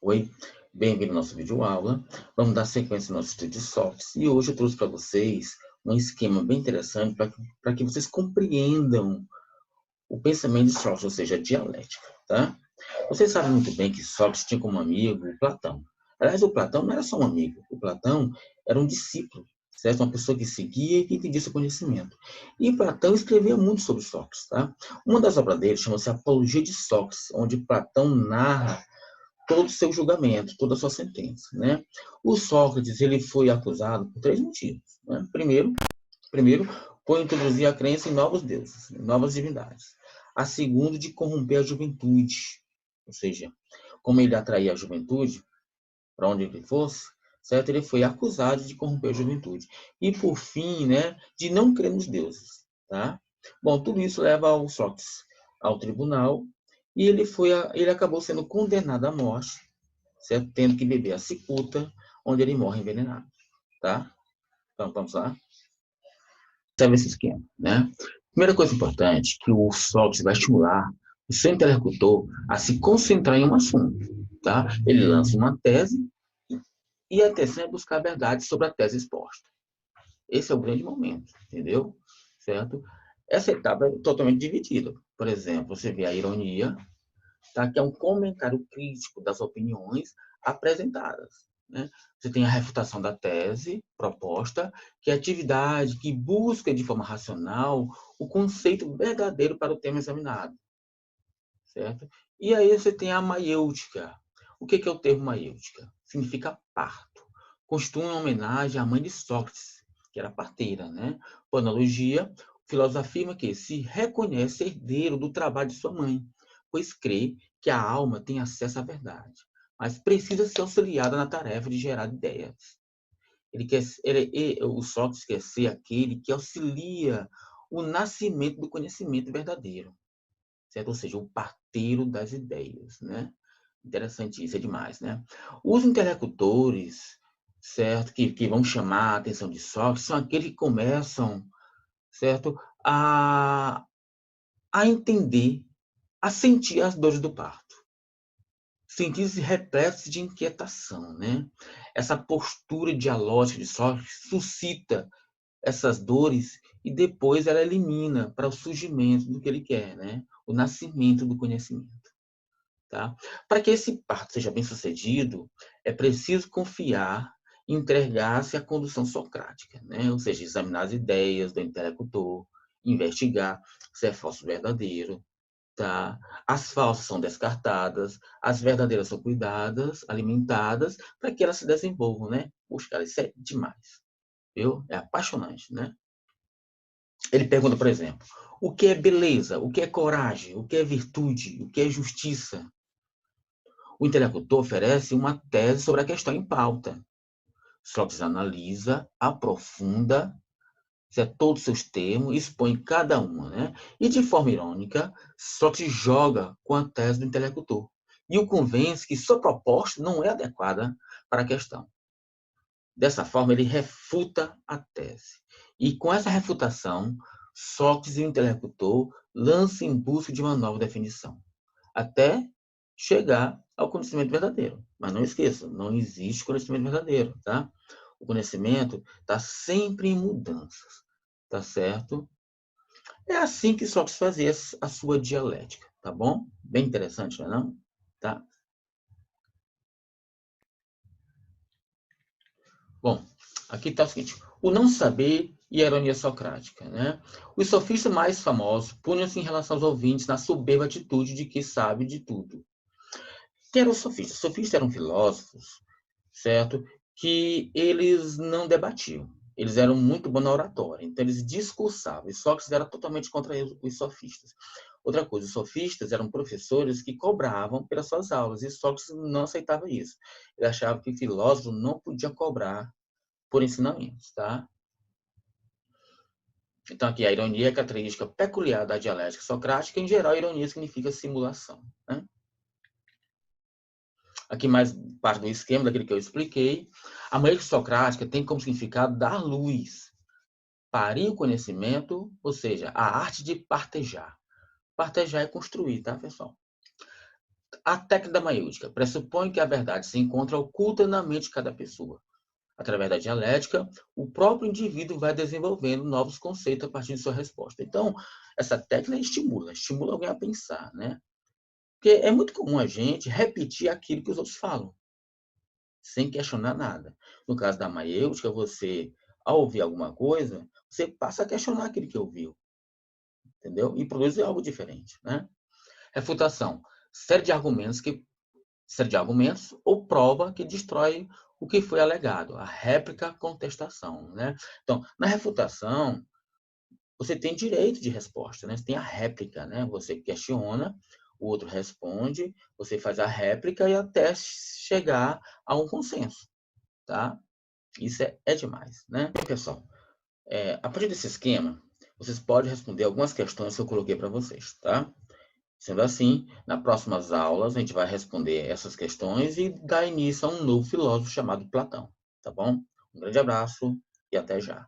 Oi, bem-vindo ao nosso vídeo aula. Vamos dar sequência ao nosso estudo de Sócrates e hoje eu trouxe para vocês um esquema bem interessante para que vocês compreendam o pensamento de Sócrates, ou seja, a dialética, tá? Vocês sabem muito bem que Sócrates tinha como amigo o Platão. Aliás, o Platão não era só um amigo, o Platão era um discípulo, certo? Uma pessoa que seguia e que entendia seu conhecimento. E Platão escrevia muito sobre Sócrates, tá? Uma das obras dele chama-se Apologia de Sócrates, onde Platão narra todo o seu julgamento, toda a sua sentença, né? O Sócrates, ele foi acusado por três motivos, né? Primeiro, por introduzir a crença em novos deuses, em novas divindades. A segunda, de corromper a juventude, ou seja, como ele atraía a juventude para onde ele fosse, certo? Ele foi acusado de corromper a juventude. E por fim, né, de não crer nos deuses, tá? Bom, tudo isso leva o Sócrates ao tribunal e ele acabou sendo condenado à morte, certo? Tendo que beber a cicuta, onde ele morre envenenado, tá? Então, vamos lá. Sabe esse esquema, né? Primeira coisa importante, que o Sócrates vai estimular o seu interlocutor a se concentrar em um assunto, tá? Ele lança uma tese e a intenção é buscar a verdade sobre a tese exposta. Esse é o grande momento, entendeu? Certo? Essa etapa é totalmente dividida. Por exemplo, você vê a ironia, tá? Que é um comentário crítico das opiniões apresentadas, né? Você tem a refutação da tese proposta, que é a atividade que busca de forma racional o conceito verdadeiro para o tema examinado, certo? E aí você tem a maiêutica. O que é o termo maiêutica? Significa parto. Constitui uma homenagem à mãe de Sócrates, que era parteira, né? Por analogia, o filósofo afirma que se reconhece herdeiro do trabalho de sua mãe, pois crê que a alma tem acesso à verdade, mas precisa ser auxiliada na tarefa de gerar ideias. O Sócrates quer ser aquele que auxilia o nascimento do conhecimento verdadeiro, certo? Ou seja, o parteiro das ideias, né? Interessante isso, é demais, né? Os interlocutores, certo? Que vão chamar a atenção de Sócrates são aqueles que começam, certo? A entender, a sentir as dores do parto. Sentir-se repletos de inquietação, né? Essa postura dialógica de Sócrates suscita essas dores e depois ela elimina para o surgimento do que ele quer, né? O nascimento do conhecimento. Tá? Para que esse parto seja bem sucedido, é preciso confiar e entregar-se à condução socrática, né? Ou seja, examinar as ideias do interlocutor, investigar se é falso ou verdadeiro. Tá? As falsas são descartadas, as verdadeiras são cuidadas, alimentadas, para que elas se desenvolvam. Né? Puxa, cara, isso é demais. Viu? É apaixonante. Né? Ele pergunta, por exemplo, o que é beleza? O que é coragem? O que é virtude? O que é justiça? O interlocutor oferece uma tese sobre a questão em pauta. Sócrates analisa, aprofunda, todos os seus termos, expõe cada uma, né? E de forma irônica, Sócrates joga com a tese do interlocutor e o convence que sua proposta não é adequada para a questão. Dessa forma, ele refuta a tese. E com essa refutação, Sócrates e o interlocutor lançam em busca de uma nova definição, até chegar ao conhecimento verdadeiro. Mas não esqueça, não existe conhecimento verdadeiro, tá? O conhecimento está sempre em mudanças, tá certo? É assim que Sócrates fazia a sua dialética, tá bom? Bem interessante, não é não? Tá? Bom, aqui está o seguinte, o não saber e a ironia socrática, né? Os sofistas mais famosos punham-se em relação aos ouvintes na soberba atitude de que sabe de tudo. Quem eram os sofistas? Os sofistas eram filósofos, certo? Que eles não debatiam. Eles eram muito bons na oratória, então eles discursavam. E Sócrates era totalmente contra os sofistas. Outra coisa, os sofistas eram professores que cobravam pelas suas aulas, e Sócrates não aceitava isso. Ele achava que filósofo não podia cobrar por ensinamentos, tá? Então aqui a ironia é a característica peculiar da dialética socrática. Em geral, a ironia significa simulação, né? Aqui mais parte do esquema daquele que eu expliquei. A maioria socrática tem como significado dar luz, parir o conhecimento, ou seja, a arte de partejar. Partejar é construir, tá, pessoal? A técnica maiústica pressupõe que a verdade se encontra oculta na mente de cada pessoa. Através da dialética, o próprio indivíduo vai desenvolvendo novos conceitos a partir de sua resposta. Então, essa técnica estimula alguém a pensar, né? Porque é muito comum a gente repetir aquilo que os outros falam, sem questionar nada. No caso da maiêutica, você, ao ouvir alguma coisa, você passa a questionar aquilo que ouviu, entendeu? E produz algo diferente, né? Refutação. Série de argumentos ou prova que destrói o que foi alegado. A réplica, contestação, né? Então, na refutação, você tem direito de resposta, né? Você tem a réplica, né? Você questiona, o outro responde, você faz a réplica e até chegar a um consenso, tá? Isso é demais, né? Bem, pessoal, a partir desse esquema, vocês podem responder algumas questões que eu coloquei para vocês, tá? Sendo assim, nas próximas aulas a gente vai responder essas questões e dar início a um novo filósofo chamado Platão, tá bom? Um grande abraço e até já.